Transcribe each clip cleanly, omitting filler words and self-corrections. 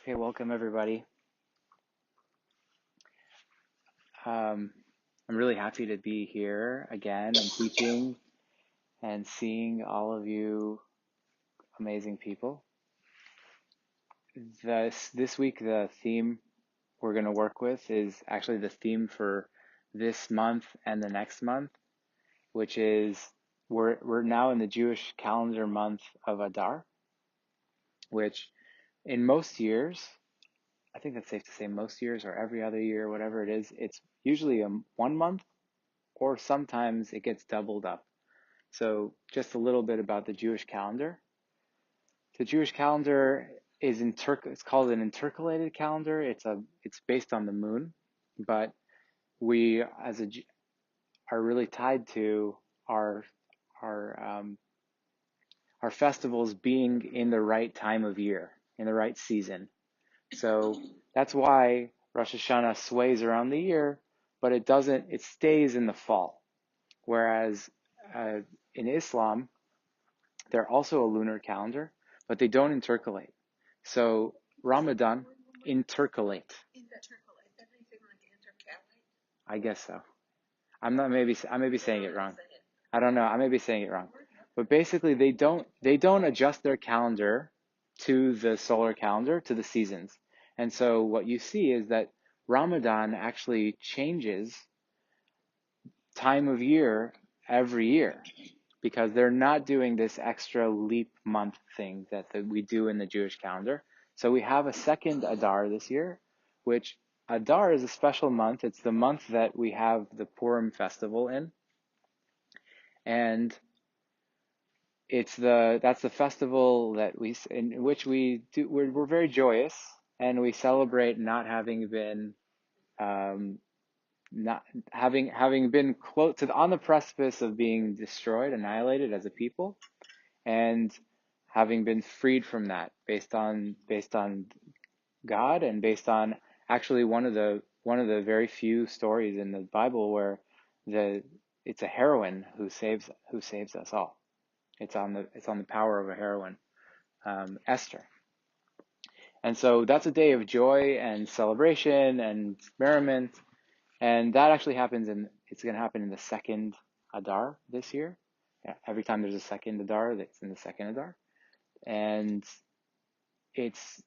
Okay, welcome everybody. Um, I'm really happy to be here again and teaching and seeing all of you amazing people. This week, the theme we're going to work with is actually the theme for this month and the next month, which is we're now in the Jewish calendar month of Adar, which in most years, I think that's safe to say most years or every other year, whatever it is, it's usually a 1 month or sometimes it gets doubled up. So just a little bit about the Jewish calendar. The Jewish calendar is it's called an intercalated calendar. It's based on the moon, but we are really tied to our our um, our festivals being in the right time of year, in the right season. So that's why Rosh Hashanah sways around the year, but it stays in the fall. Whereas uh, in Islam, they're also a lunar calendar, but they don't intercalate. So Ramadan intercalate. I guess so. I may be saying it wrong. I don't know. I may be saying it wrong. But basically they don't adjust their calendar to the solar calendar, to the seasons. And so what you see is that Ramadan actually changes time of year every year because they're not doing this extra leap month thing that we do in the Jewish calendar. So we have a second Adar this year, which Adar is a special month. It's the month that we have the Purim festival in. And that's the festival in which we're very joyous, and we celebrate not having been not having been on the precipice of being destroyed, annihilated as a people, and having been freed from that based on God, and based on actually one of the very few stories in the Bible where it's a heroine who saves us all. It's on the power of a heroine, Esther. And so that's a day of joy and celebration and merriment, and that actually it's going to happen in the second Adar this year. Yeah, every time there's a second Adar, it's in the second Adar. And it's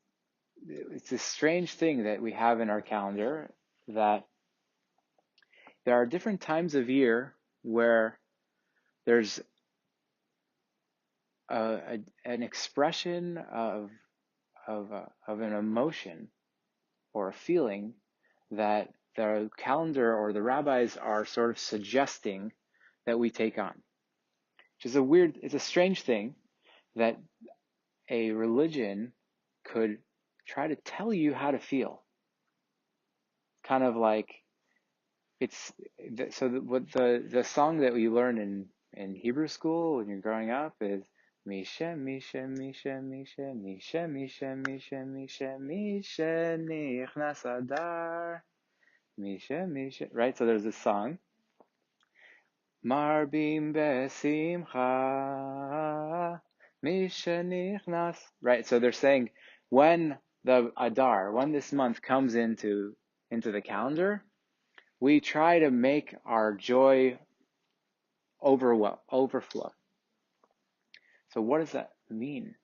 this strange thing that we have in our calendar, that there are different times of year where there's an expression of an emotion or a feeling that the calendar or the rabbis are sort of suggesting that we take on. Which is it's a strange thing that a religion could try to tell you how to feel. Kind of like what the song that we learn in Hebrew school when you're growing up is Misha Misha Misha Misha Misha Misha Misha Misha Misha Nichnas Adar Misha Misha, right? So there's this song, Marbim Besimcha Misha Nichnas, right? So they're saying when the Adar, when this month comes into the calendar, we try to make our joy overflow. So what does that mean?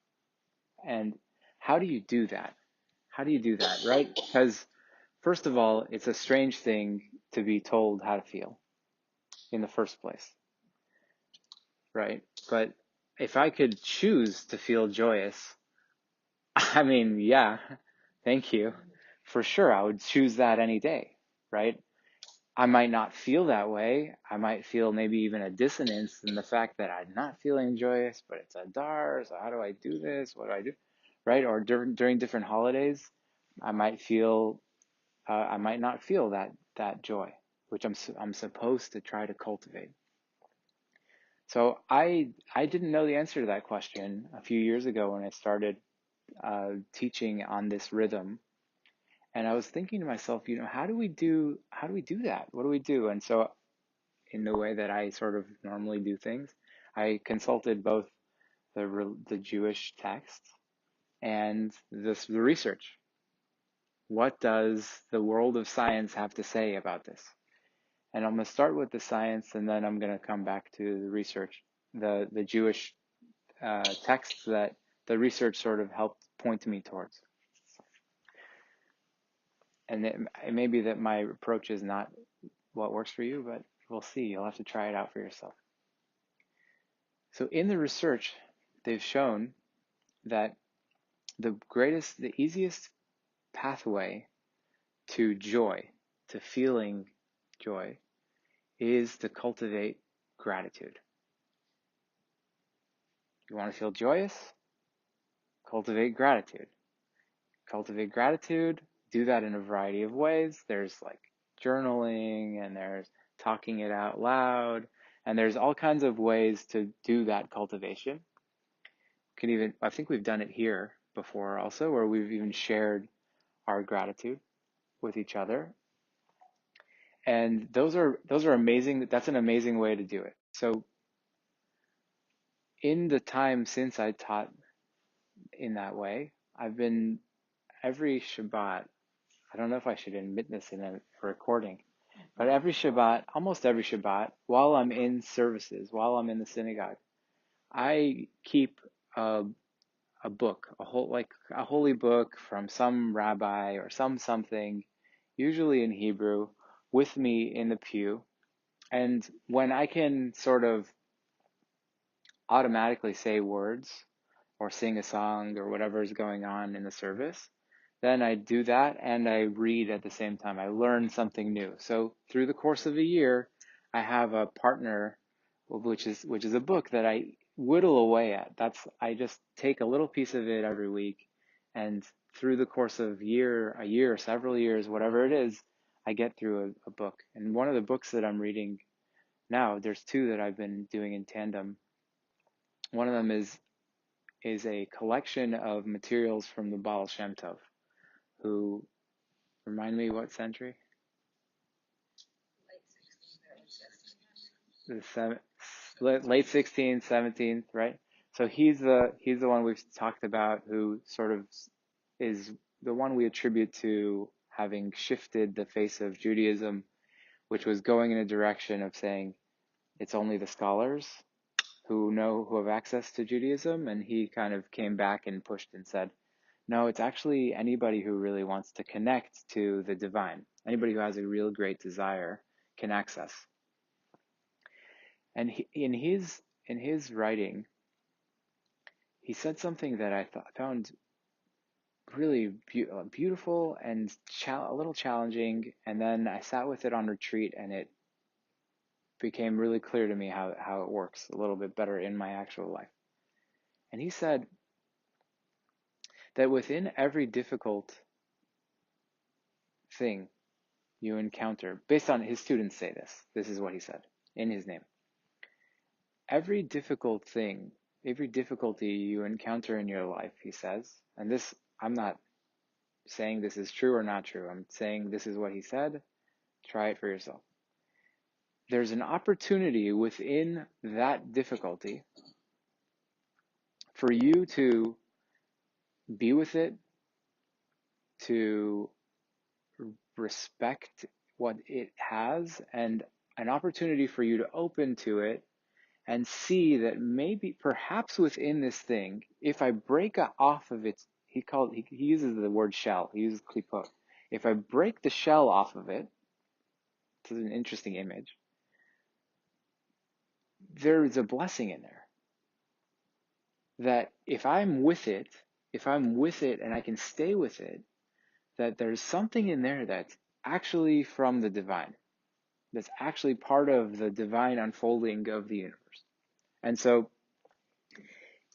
And how do you do that? How do you do that, right? Because first of all, it's a strange thing to be told how to feel in the first place, right? But if I could choose to feel joyous, I mean, yeah, thank you. For sure, I would choose that any day, right? I might not feel that way. I might feel maybe even a dissonance in the fact that I'm not feeling joyous, but it's Adar, so how do I do this? What do I do? Right? Or during different holidays, I might not feel that joy, which I'm supposed to try to cultivate. So I didn't know the answer to that question a few years ago when I started teaching on this rhythm. And I was thinking to myself, how do we do that? What do we do? And so in the way that I sort of normally do things, I consulted both the Jewish texts and the research. What does the world of science have to say about this? And I'm going to start with the science, and then I'm going to come back to the research, the Jewish texts that the research sort of helped point me towards. And it may be that my approach is not what works for you, but we'll see. You'll have to try it out for yourself. So in the research, they've shown that the easiest pathway to joy, to feeling joy, is to cultivate gratitude. You want to feel joyous? Cultivate gratitude. Cultivate gratitude, do that in a variety of ways. There's like journaling, and there's talking it out loud, and there's all kinds of ways to do that cultivation. I think we've done it here before also, where we've even shared our gratitude with each other. And those are amazing. That's an amazing way to do it. So in the time since I taught in that way, I've been every Shabbat. I don't know if I should admit this in a recording, but almost every Shabbat, while I'm in services, while I'm in the synagogue, I keep a book, a holy book from some rabbi or something, usually in Hebrew, with me in the pew. And when I can sort of automatically say words or sing a song or whatever is going on in the service, then I do that and I read at the same time. I learn something new. So through the course of a year, I have a partner, which is a book that I whittle away at. I just take a little piece of it every week, and through the course of a year, several years, whatever it is, I get through a book. And one of the books that I'm reading now, there's two that I've been doing in tandem. One of them is a collection of materials from the Baal Shem Tov, who, remind me what century? The late 16th, 17th, right? So he's the one we've talked about, who sort of is the one we attribute to having shifted the face of Judaism, which was going in a direction of saying it's only the scholars who have access to Judaism, and he kind of came back and pushed and said, no, it's actually anybody who really wants to connect to the divine. Anybody who has a real great desire can access. And in his writing, he said something that I found really beautiful and a little challenging. And then I sat with it on retreat, and it became really clear to me how it works a little bit better in my actual life. And he said that within every difficult thing you encounter, based on his students say this is what he said in his name. Every difficulty you encounter in your life, he says, and this, I'm not saying this is true or not true, I'm saying this is what he said, try it for yourself. There's an opportunity within that difficulty for you to be with it, to respect what it has, and an opportunity for you to open to it and see that perhaps within this thing, if I break off of its, he uses the word shell, he uses klipot. If I break the shell off of it, this is an interesting image, there is a blessing in there. That if I'm with it and I can stay with it, that there's something in there that's actually from the divine, that's actually part of the divine unfolding of the universe. And so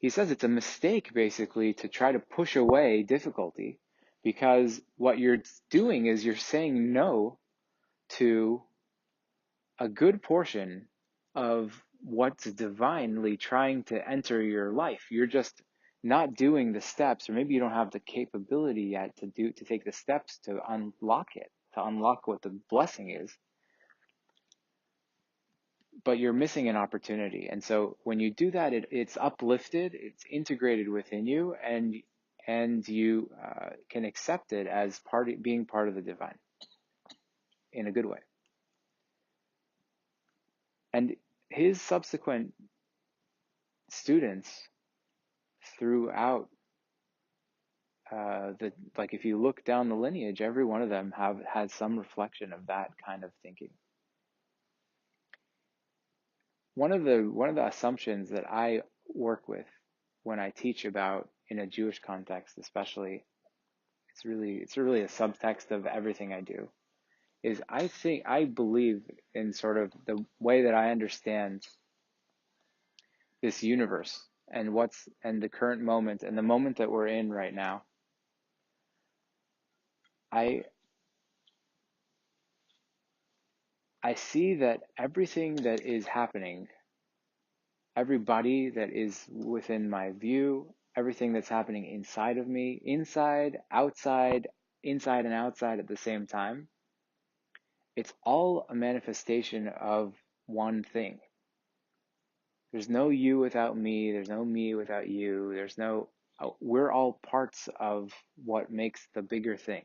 he says it's a mistake, basically, to try to push away difficulty, because what you're doing is you're saying no to a good portion of what's divinely trying to enter your life. You're just not doing the steps, or maybe you don't have the capability yet to take the steps to unlock it, to unlock what the blessing is. But you're missing an opportunity. And so when you do that, it's uplifted, it's integrated within you, and and you can accept it as being part of the divine in a good way. And his subsequent students throughout like if you look down the lineage, every one of them have had some reflection of that kind of thinking. One of the assumptions that I work with when I teach about in a Jewish context, especially, it's really a subtext of everything I do, is I believe in sort of the way that I understand this universe and the current moment and the moment that we're in right now. I see that everything that is happening, everybody that is within my view, everything that's happening inside of me, inside, outside, inside and outside at the same time, it's all a manifestation of one thing. There's no you without me, there's no me without you, we're all parts of what makes the bigger thing.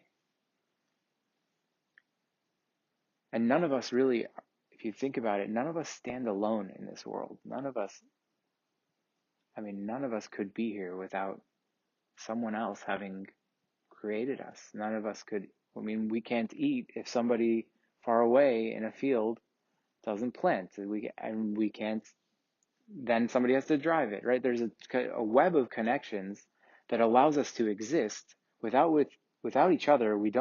And none of us really, if you think about it, none of us stand alone in this world. None of us could be here without someone else having created us. None of us could, we can't eat if somebody far away in a field doesn't plant. We can't, then somebody has to drive it, right? There's a web of connections that allows us to exist. Without each other, we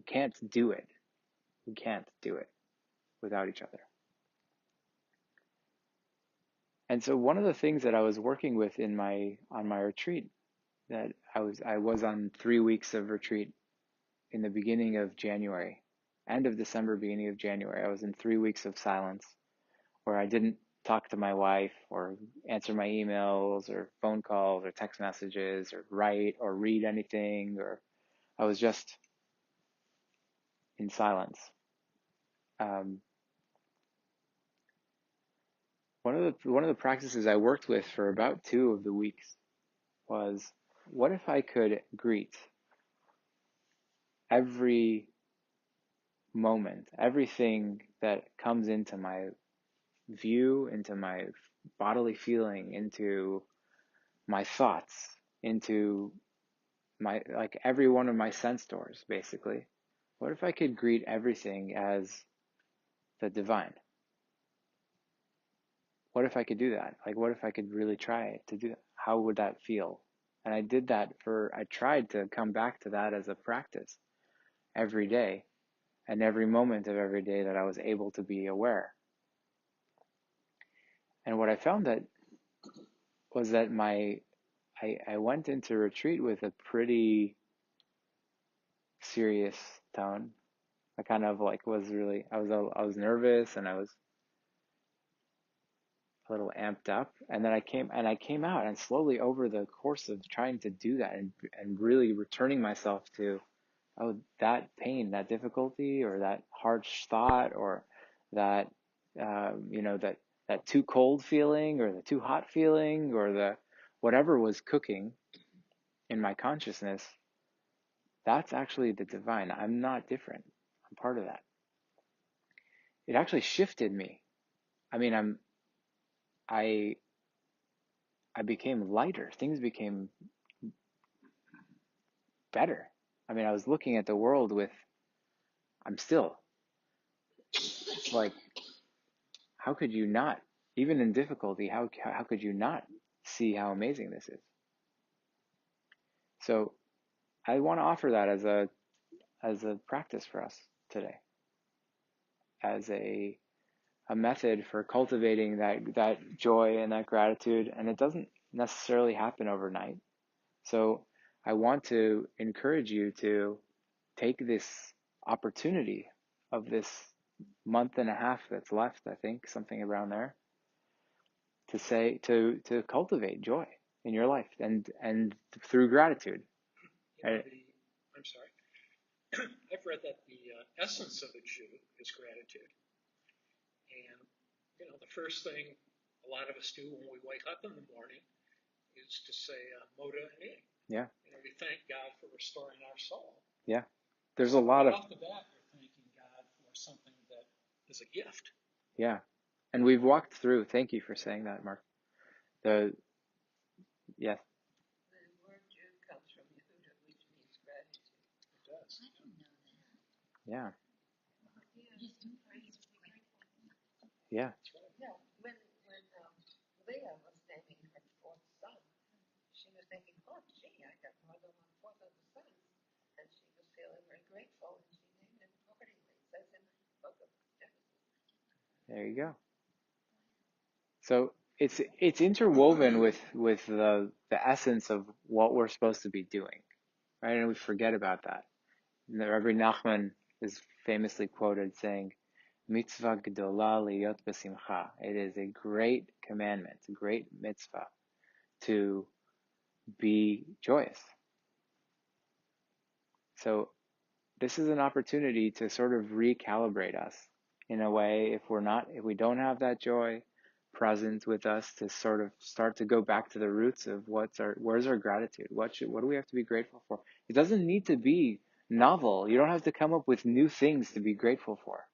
can't do it. We can't do it without each other. And so one of the things that I was working with on my retreat, that I was on 3 weeks of retreat in the beginning of January, end of December, beginning of January. I was in 3 weeks of silence where I didn't talk to my wife or answer my emails or phone calls or text messages or write or read anything, or I was just in silence. One of the practices I worked with for about 2 of the weeks was, what if I could greet every moment, everything that comes into my view, into my bodily feeling, into my thoughts, into like every one of my sense doors, basically. What if I could greet everything as the divine? What if I could do that? Like, what if I could really try to do that? How would that feel? And I tried to come back to that as a practice every day and every moment of every day that I was able to be aware. And what I found was that I went into retreat with a pretty serious tone. I kind of like I was nervous and I was a little amped up, and then I came out, and slowly over the course of trying to do that and really returning myself to, oh, that pain, that difficulty, or that harsh thought, or that that too cold feeling, or the too hot feeling, or the whatever was cooking in my consciousness, that's actually the divine. I'm not different. I'm part of that. It actually shifted me. I became lighter. Things became better. I was looking at the world it's like, how could you not, even in difficulty, how could you not see how amazing this is? So I want to offer that as a practice for us today, as a method for cultivating that joy and that gratitude. And it doesn't necessarily happen overnight. So I want to encourage you to take this opportunity of this month and a half that's left, I think, something around there, to cultivate joy in your life and through gratitude. I'm sorry. I've read that the essence of a Jew is gratitude. And, the first thing a lot of us do when we wake up in the morning is to say, Moda and Yeah. We thank God for restoring our soul. Yeah. There's a So lot right of, off the bat, we're thanking God for something that is a gift. yeah. And we've walked through, thank you for saying that, Mark. The, yes. The word Jew comes from Yehuda, which means gratitude. It does. I didn't know that. Yeah. Yeah. That's right. Yeah, when Leah was naming her fourth son, she was thinking, oh, gee, I got more than one fourth of the sons. And she was feeling very grateful, and she named him accordingly. It says in the book of Genesis. There you go. So it's interwoven with the essence of what we're supposed to be doing, right? And we forget about that. And Rabbi Nachman is famously quoted saying, "Mitzvah gedola liyot b'simcha." It is a great commandment, a great mitzvah to be joyous. So this is an opportunity to sort of recalibrate us in a way, if we don't have that joy present with us, to sort of start to go back to the roots of where's our gratitude? What do we have to be grateful for? It doesn't need to be novel. You don't have to come up with new things to be grateful for.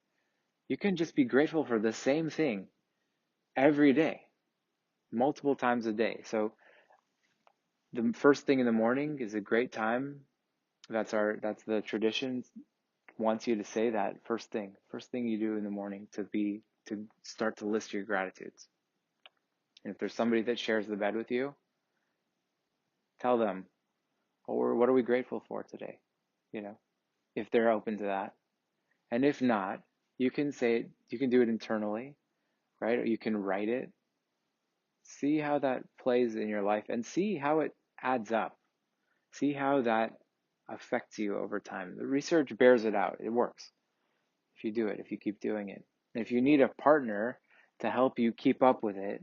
You can just be grateful for the same thing every day, multiple times a day. So the first thing in the morning is a great time. That's the tradition wants you to say that first thing you do in the morning, to start to list your gratitudes. And if there's somebody that shares the bed with you, tell them, or what are we grateful for today? If they're open to that. And if not, you can do it internally, right? Or you can write it. See how that plays in your life and see how it adds up. See how that affects you over time. The research bears it out. It works. If you do it, if you keep doing it. And if you need a partner to help you keep up with it,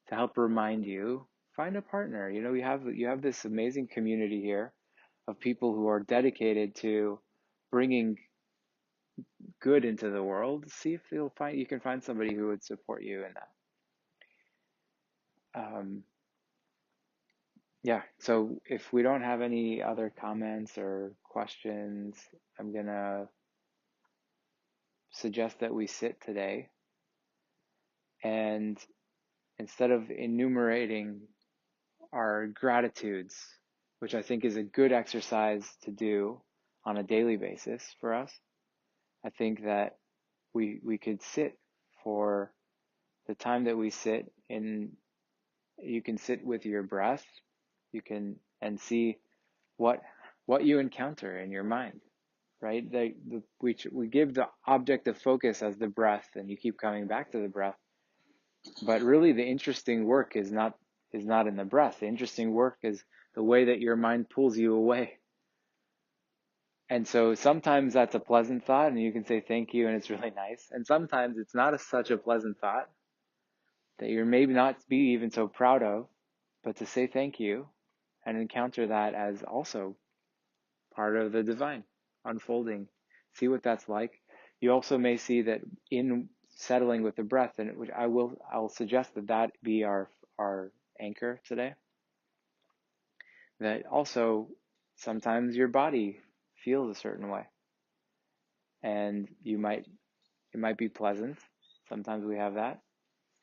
to help remind you, find a partner. You have this amazing community here of people who are dedicated to bringing good into the world. See if you can find somebody who would support you in that. Yeah, so if we don't have any other comments or questions, I'm gonna suggest that we sit today, and instead of enumerating our gratitudes, which I think is a good exercise to do on a daily basis for us, I think that we could sit for the time that we sit in. You can sit with your breath. You can and see what you encounter in your mind, right? We give the object of focus as the breath, and you keep coming back to the breath. But really, the interesting work is not in the breath. The interesting work is the way that your mind pulls you away. And so sometimes that's a pleasant thought, and you can say thank you, and it's really nice. And sometimes it's not such a pleasant thought that you're maybe not be even so proud of, but to say thank you and encounter that as also part of the divine unfolding. See what that's like. You also may see that in settling with the breath, and which I'll suggest that be our anchor today. That also sometimes your body feels a certain way, and it might be pleasant. Sometimes we have that.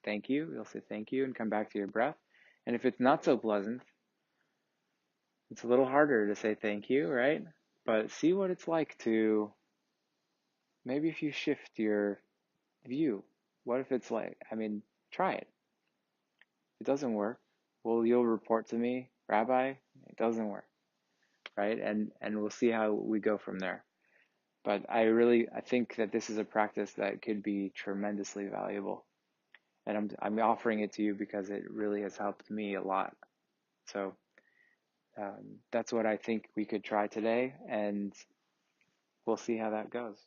Thank you. You'll say thank you and come back to your breath. And if it's not so pleasant, it's a little harder to say thank you, right? But see what it's like to, maybe if you shift your view, what if it's like, try it. If it doesn't work, you'll report to me, Rabbi, it doesn't work, right? And we'll see how we go from there. But I think that this is a practice that could be tremendously valuable. And I'm offering it to you because it really has helped me a lot. So that's what I think we could try today, and we'll see how that goes.